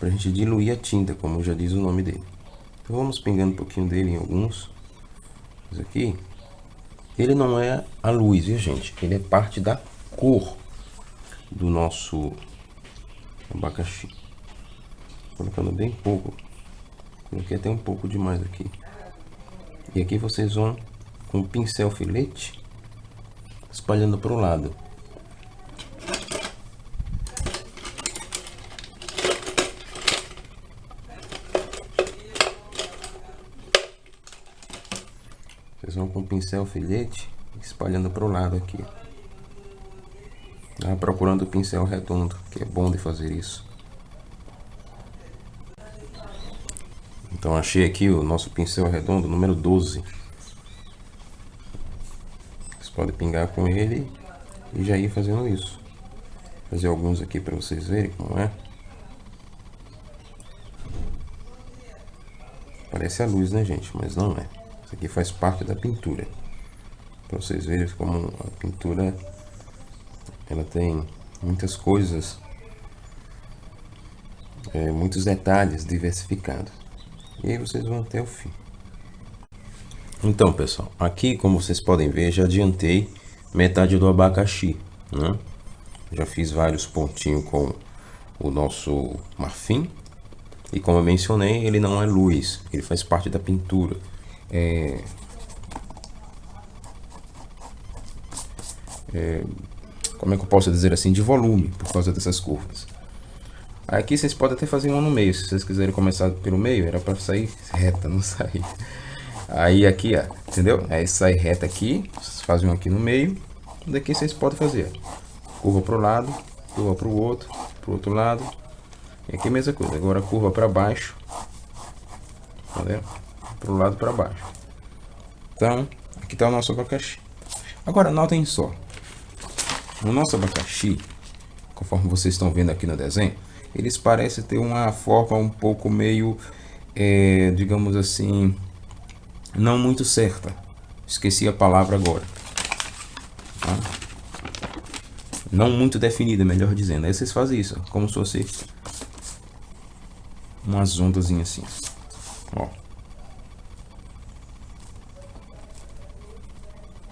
a gente diluir a tinta, como já diz o nome dele. Então vamos pingando um pouquinho dele em alguns. Isso aqui, ele não é a luz, viu, gente? Ele é parte da cor do nosso abacaxi. Colocando bem pouco. Coloquei até um pouco demais aqui. E aqui vocês vão com o pincel filete espalhando para o lado. Vocês vão com o pincel filete espalhando para o lado aqui. Procurando o pincel redondo, que é bom de fazer isso. Então achei aqui o nosso pincel redondo número 12. Vocês podem pingar com ele e já ir fazendo isso. Vou fazer alguns aqui para vocês verem como é. Parece a luz, né, gente? Mas não é. Isso aqui faz parte da pintura. Para vocês verem como a pintura ela tem muitas coisas, muitos detalhes diversificados. E aí vocês vão até o fim. Então, pessoal, aqui como vocês podem ver, já adiantei metade do abacaxi, né? Já fiz vários pontinhos com o nosso marfim. E como eu mencionei, ele não é luz, ele faz parte da pintura. Como é que eu posso dizer assim, de volume, por causa dessas curvas. Aqui vocês podem até fazer uma no meio, se vocês quiserem começar pelo meio, era para sair reta, não sair. Aí aqui, ó, entendeu? Aí sai reta aqui, vocês fazem um aqui no meio, daqui vocês podem fazer curva para o lado, curva para o outro lado, e aqui a mesma coisa, agora curva para baixo, tá vendo? Para o lado para baixo. Então, aqui está o nosso abacaxi. Agora notem só, o nosso abacaxi, conforme vocês estão vendo aqui no desenho, eles parecem ter uma forma um pouco meio, digamos assim, não muito certa. Esqueci a palavra agora. Tá? Não muito definida, melhor dizendo. Aí vocês fazem isso, como se fosse umas ondazinhas assim. Ó.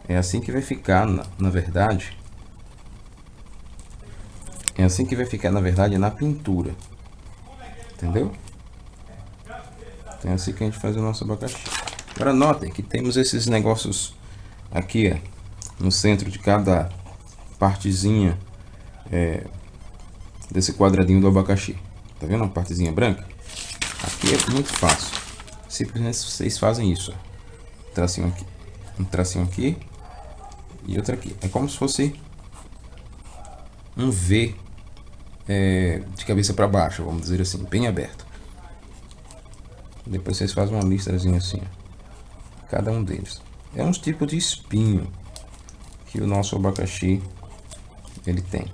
É assim que vai ficar, na verdade. É assim que vai ficar, na verdade, na pintura. Entendeu? Então é assim que a gente faz o nosso abacaxi. Agora notem que temos esses negócios aqui, ó, no centro de cada partezinha desse quadradinho do abacaxi. Tá vendo uma partezinha branca? Aqui é muito fácil. Simplesmente vocês fazem isso. Um tracinho aqui e outro aqui. É como se fosse um V de cabeça para baixo, vamos dizer assim, bem aberto. Depois vocês fazem uma listazinha assim, ó, cada um deles. É um tipo de espinho que o nosso abacaxi ele tem,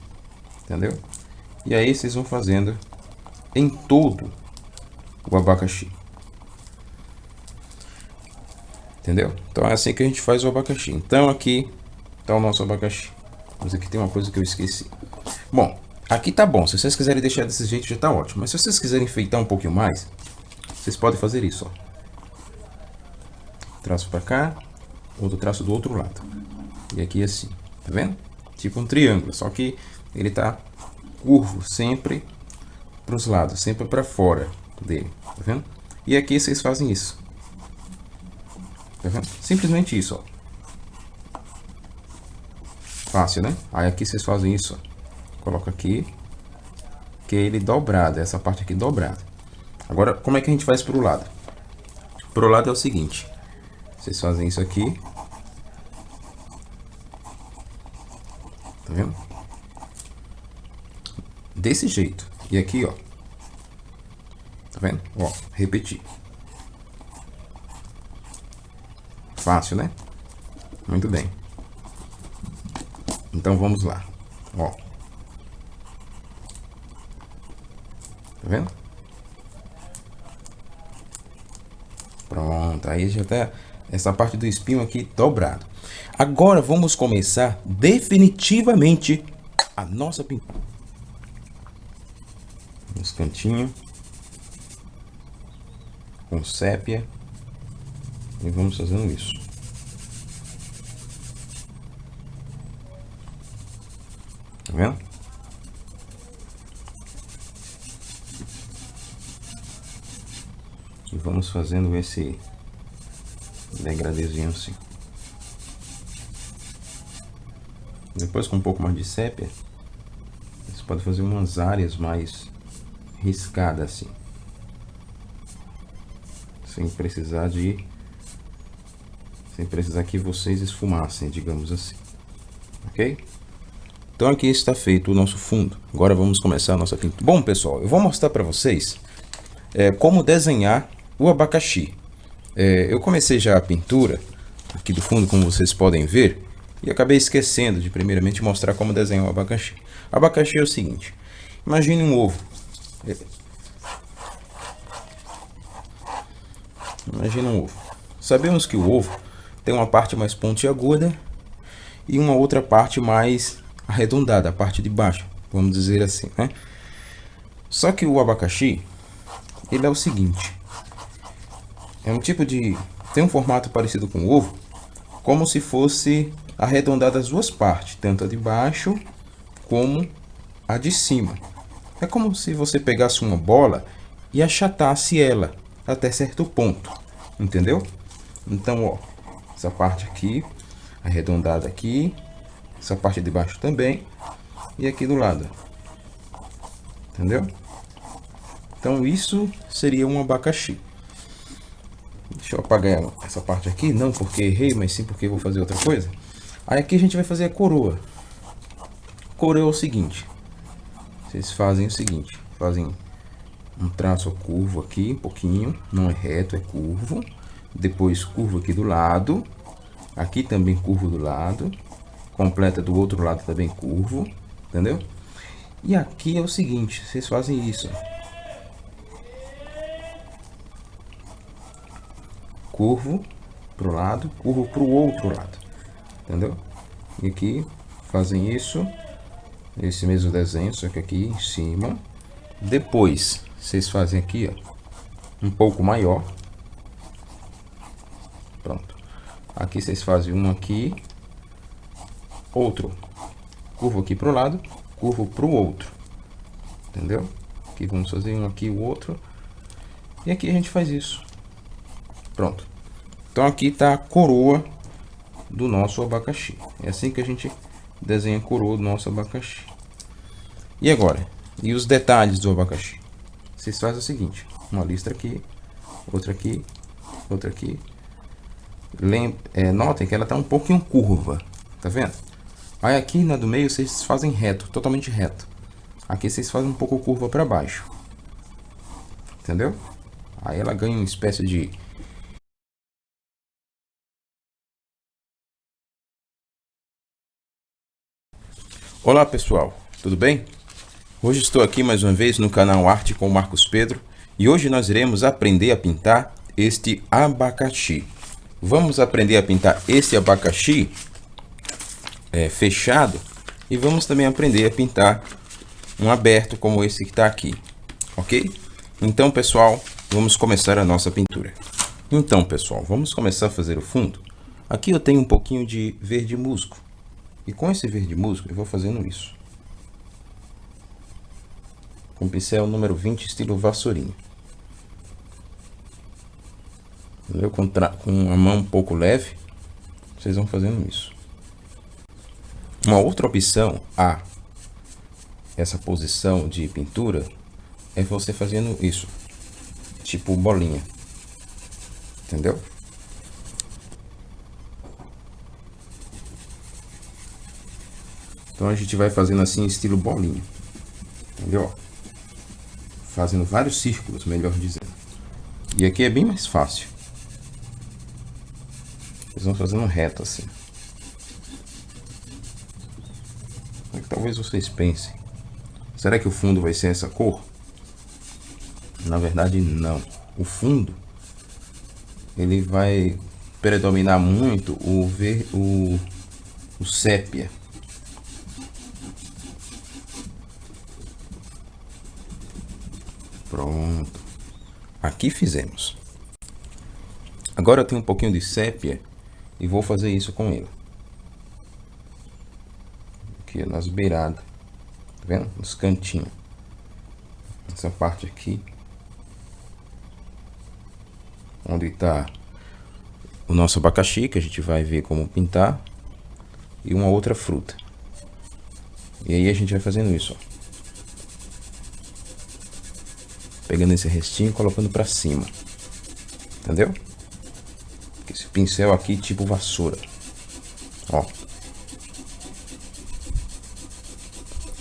entendeu? E aí vocês vão fazendo em todo o abacaxi, entendeu? Então é assim que a gente faz o abacaxi. Então aqui tá o nosso abacaxi. Mas aqui tem uma coisa que eu esqueci. Bom, aqui tá bom. Se vocês quiserem deixar desse jeito já tá ótimo. Mas se vocês quiserem enfeitar um pouquinho mais, vocês podem fazer isso, ó. Traço para cá, outro traço do outro lado. E aqui assim, tá vendo? Tipo um triângulo, só que ele tá curvo sempre para os lados, sempre para fora dele, tá vendo? E aqui vocês fazem isso. Tá vendo? Simplesmente isso, ó. Fácil, né? Aí aqui vocês fazem isso, ó. Coloca aqui, que é ele dobrado, essa parte aqui dobrada. Agora, como é que a gente faz pro lado? Pro lado é o seguinte, vocês fazem isso aqui, tá vendo? Desse jeito. E aqui, ó, tá vendo? Ó, repetir. Fácil, né? Muito bem. Então vamos lá, ó. Tá vendo? Pronto, aí já tá essa parte do espinho aqui dobrado. Agora vamos começar definitivamente a nossa pintura. Nos cantinhos, com sépia, e vamos fazendo isso. Tá vendo? E vamos fazendo esse degradezinho assim. Depois, com um pouco mais de sépia, você pode fazer umas áreas mais riscadas assim, sem precisar que vocês esfumassem, digamos assim, ok? Então aqui está feito o nosso fundo. Agora vamos começar a nossa pintura. Bom, pessoal, eu vou mostrar para vocês como desenhar o abacaxi. Eu comecei já a pintura aqui do fundo, como vocês podem ver, e acabei esquecendo de primeiramente mostrar como desenhar o abacaxi. O abacaxi é o seguinte: imagine um ovo. Imagina um ovo. Sabemos que o ovo tem uma parte mais pontiaguda e uma outra parte mais arredondada, a parte de baixo, vamos dizer assim, né? Só que o abacaxi, ele é o seguinte: é um tipo de... tem um formato parecido com o ovo, como se fosse arredondado as duas partes, tanto a de baixo como a de cima. É como se você pegasse uma bola e achatasse ela até certo ponto, entendeu? Então, ó, essa parte aqui arredondada aqui, essa parte de baixo também, e aqui do lado, entendeu? Então isso seria um abacaxi. Deixa eu apagar essa parte aqui, não porque errei, mas sim porque vou fazer outra coisa. Aí aqui a gente vai fazer a coroa. Coroa é o seguinte: vocês fazem o seguinte, fazem um traço curvo aqui, um pouquinho, não é reto, é curvo. Depois curvo aqui do lado, aqui também curvo do lado, completa do outro lado também curvo, entendeu? E aqui é o seguinte, vocês fazem isso, curvo pro lado, curvo pro outro lado, entendeu? E aqui fazem isso, esse mesmo desenho, só que aqui em cima. Depois vocês fazem aqui, ó, um pouco maior. Pronto. Aqui vocês fazem um aqui, outro curvo aqui pro lado, curvo pro outro, entendeu? Aqui vamos fazer um aqui, o outro, e aqui a gente faz isso. Pronto. Então aqui tá a coroa do nosso abacaxi. É assim que a gente desenha a coroa do nosso abacaxi. E agora? E os detalhes do abacaxi? Vocês fazem o seguinte: uma listra aqui, outra aqui, outra aqui. Notem que ela tá um pouquinho curva, tá vendo? Aí aqui na do meio vocês fazem reto, totalmente reto. Aqui vocês fazem um pouco curva para baixo, entendeu? Aí ela ganha uma espécie de... Olá pessoal, tudo bem? Hoje estou aqui mais uma vez no canal Arte com Marcos Pedro e hoje nós iremos aprender a pintar este abacaxi. Vamos aprender a pintar esse abacaxi fechado e vamos também aprender a pintar um aberto como esse que está aqui, ok? Então pessoal, vamos começar a nossa pintura. Então pessoal, vamos começar a fazer o fundo. Aqui eu tenho um pouquinho de verde musgo e com esse verde musgo eu vou fazendo isso. Com pincel número 20, estilo vassourinha. Entendeu? Com a mão um pouco leve, vocês vão fazendo isso. Uma outra opção a essa posição de pintura é você fazendo isso, tipo bolinha. Entendeu? Então a gente vai fazendo assim, estilo bolinha. Entendeu? Fazendo vários círculos, melhor dizendo. E aqui é bem mais fácil. Vocês vão fazendo reto assim. Talvez vocês pensem, será que o fundo vai ser essa cor? Na verdade não. O fundo ele vai predominar muito o sépia. Pronto. Aqui fizemos. Agora eu tenho um pouquinho de sépia e vou fazer isso com ele. Aqui nas beiradas. Tá vendo? Nos cantinhos. Essa parte aqui. Onde está o nosso abacaxi, que a gente vai ver como pintar. E uma outra fruta. E aí a gente vai fazendo isso, ó. Pegando esse restinho e colocando pra cima. Entendeu? Esse pincel aqui tipo vassoura. Ó.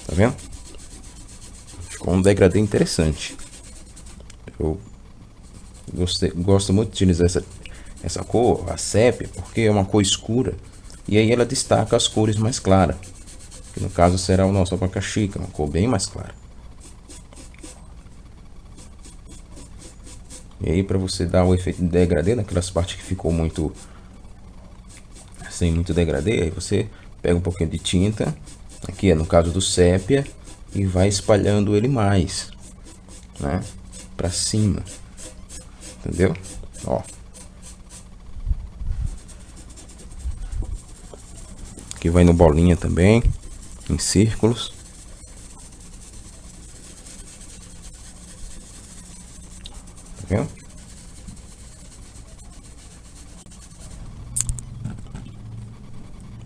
Tá vendo? Ficou um degradê interessante. Eu gosto muito de utilizar essa cor, a sépia, porque é uma cor escura. E aí ela destaca as cores mais claras. Que no caso será o nosso abacaxi, que é uma cor bem mais clara. E aí para você dar o efeito de degradê naquelas partes que ficou muito sem muito degradê, aí você pega um pouquinho de tinta, aqui é no caso do sépia, e vai espalhando ele mais, né, para cima, entendeu? Ó, aqui vai no bolinha também, em círculos. Tá vendo?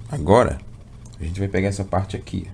Agora a gente vai pegar essa parte aqui.